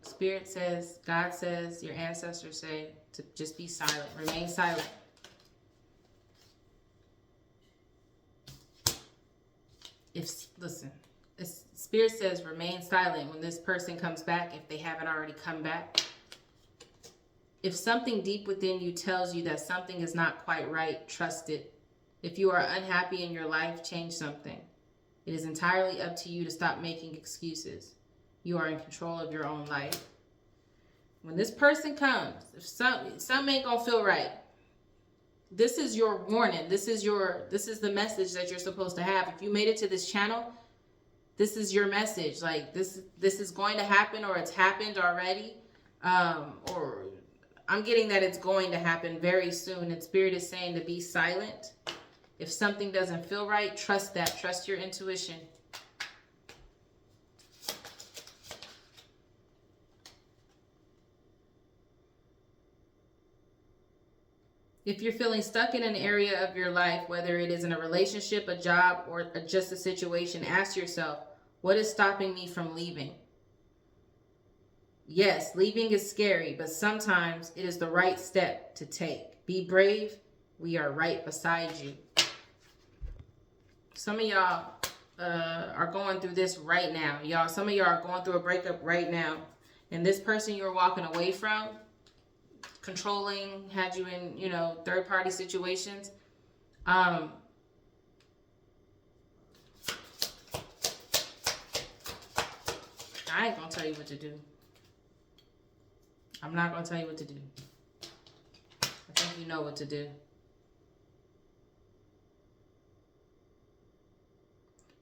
Spirit says, God says, your ancestors say to just be silent. Remain silent. Listen, Spirit says remain silent when this person comes back, if they haven't already come back. If something deep within you tells you that something is not quite right, trust it. If you are unhappy in your life, change something. It is entirely up to you to stop making excuses. You are in control of your own life. When this person comes, if something ain't gonna feel right, this is your warning. This is the message that you're supposed to have. If you made it to this channel, this is your message. Like this is going to happen, or it's happened already. Or I'm getting that it's going to happen very soon. And Spirit is saying to be silent. If something doesn't feel right, trust that. Trust your intuition. If you're feeling stuck in an area of your life, whether it is in a relationship, a job, or just a situation, ask yourself, what is stopping me from leaving? Yes, leaving is scary, but sometimes it is the right step to take. Be brave. We are right beside you. Some of y'all are going through this right now. Some of y'all are going through a breakup right now. And this person you're walking away from, controlling, had you in, third-party situations. I ain't gonna tell you what to do. I'm not gonna tell you what to do. I think you know what to do.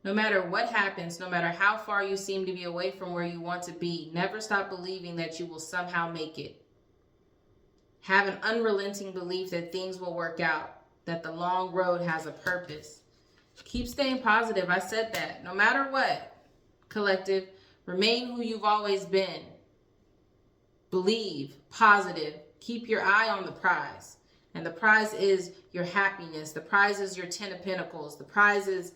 No matter what happens, no matter how far you seem to be away from where you want to be, never stop believing that you will somehow make it. Have an unrelenting belief that things will work out, that the long road has a purpose. Keep staying positive. I said that. No matter what, collective, remain who you've always been. Believe, positive. Keep your eye on the prize. And the prize is your happiness. The prize is your 10 of Pentacles. The prize is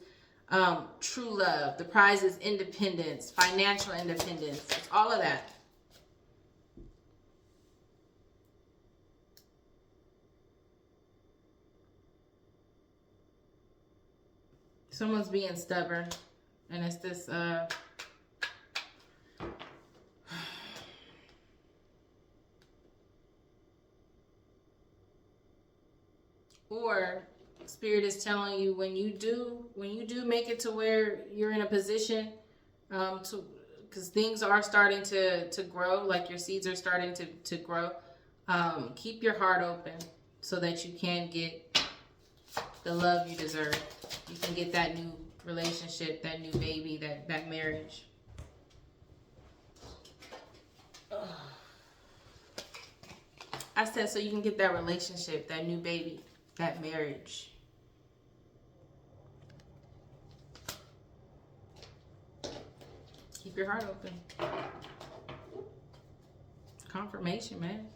true love. The prize is independence, financial independence. It's all of that. Someone's being stubborn, and it's this or Spirit is telling you when you do make it to where you're in a position because things are starting to grow, like your seeds are starting to grow, keep your heart open so that you can get the love you deserve. You can get that new relationship, that new baby, that marriage. I said so you can get that relationship, that new baby, that marriage. Keep your heart open. Confirmation, man.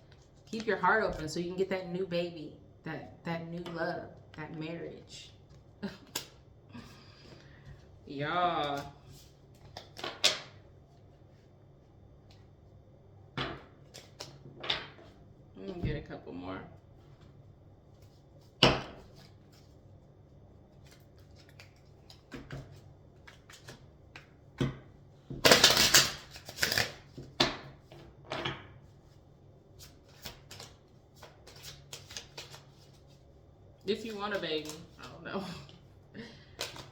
Keep your heart open so you can get that new baby, that new love, that marriage. Y'all. Let me get a couple more. If you want a baby, I don't know.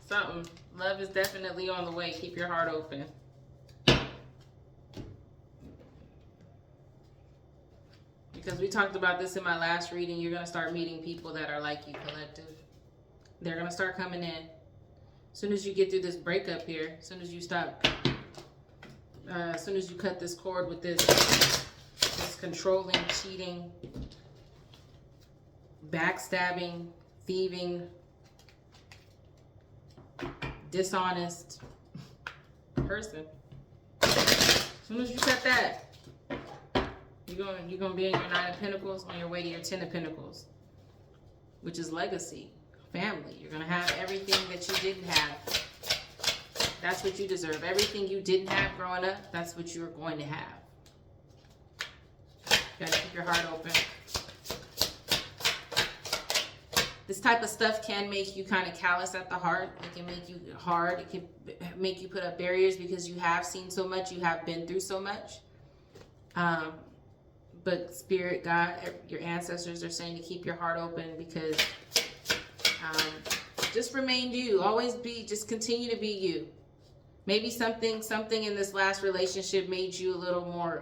Something. Love is definitely on the way. Keep your heart open. Because we talked about this in my last reading. You're going to start meeting people that are like you, collective. They're going to start coming in. As soon as you get through this breakup here, as soon as you stop, as soon as you cut this cord with this controlling, cheating, backstabbing, thieving, dishonest person. As soon as you cut that, you're gonna be in your 9 of Pentacles on your way to your 10 of Pentacles, which is legacy, family. You're gonna have everything that you didn't have. That's what you deserve. Everything you didn't have growing up, that's what you're going to have. You gotta keep your heart open. This type of stuff can make you kind of callous at the heart. It can make you hard. It can make you put up barriers because you have seen so much. You have been through so much. But Spirit, God, your ancestors are saying to keep your heart open because just remain you. Always be, just continue to be you. Maybe something in this last relationship made you a little more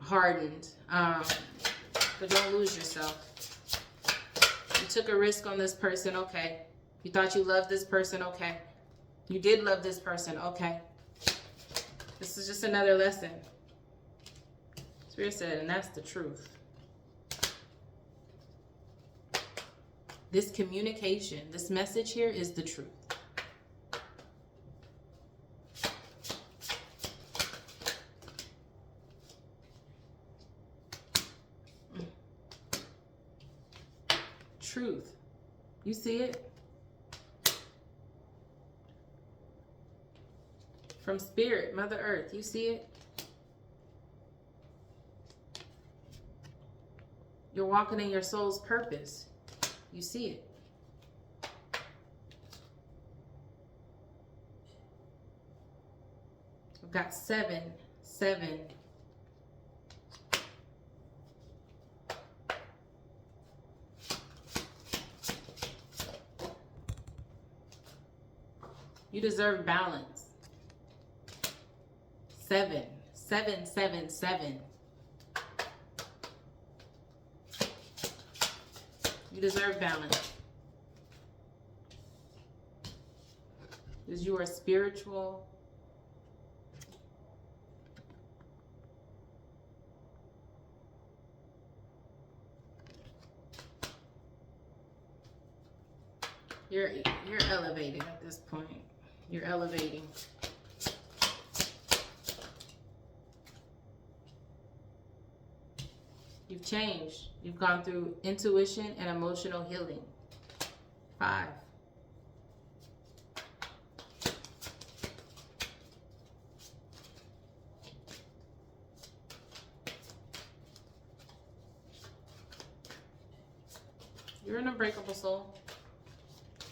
hardened. But don't lose yourself. You took a risk on this person, okay. You thought you loved this person, okay. You did love this person, okay. This is just another lesson. Spirit said, and that's the truth. This communication, this message here is the truth. Truth. You see it? From Spirit, Mother Earth, you see it? You're walking in your soul's purpose. You see it. We've got 7, 7. You deserve balance. 7, 7, 7, 7. You deserve balance. Because you are spiritual. You're elevating at this point. You're elevating. You've changed. You've gone through intuition and emotional healing. 5. You're an unbreakable soul.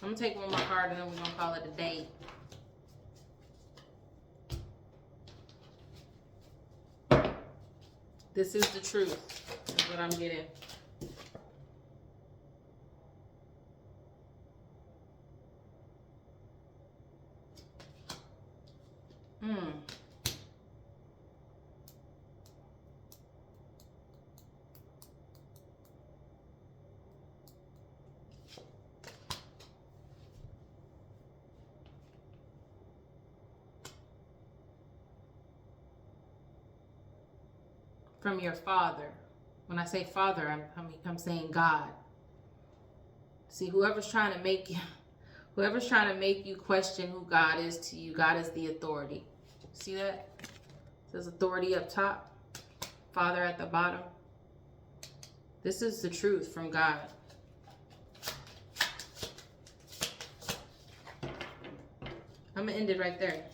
I'm going to take one more card and then we're going to call it a day. This is the truth, is what I'm getting. From your father. When I say father, I'm saying God. See, whoever's trying to make you question who God is to you, God is the authority. See that? It says authority up top. Father at the bottom. This is the truth from God. I'm going to end it right there.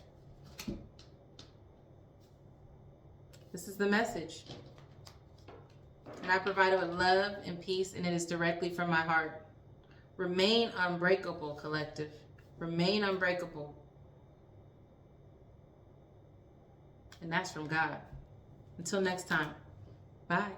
This is the message. And I provide it with love and peace, and it is directly from my heart. Remain unbreakable, collective. Remain unbreakable. And that's from God. Until next time. Bye.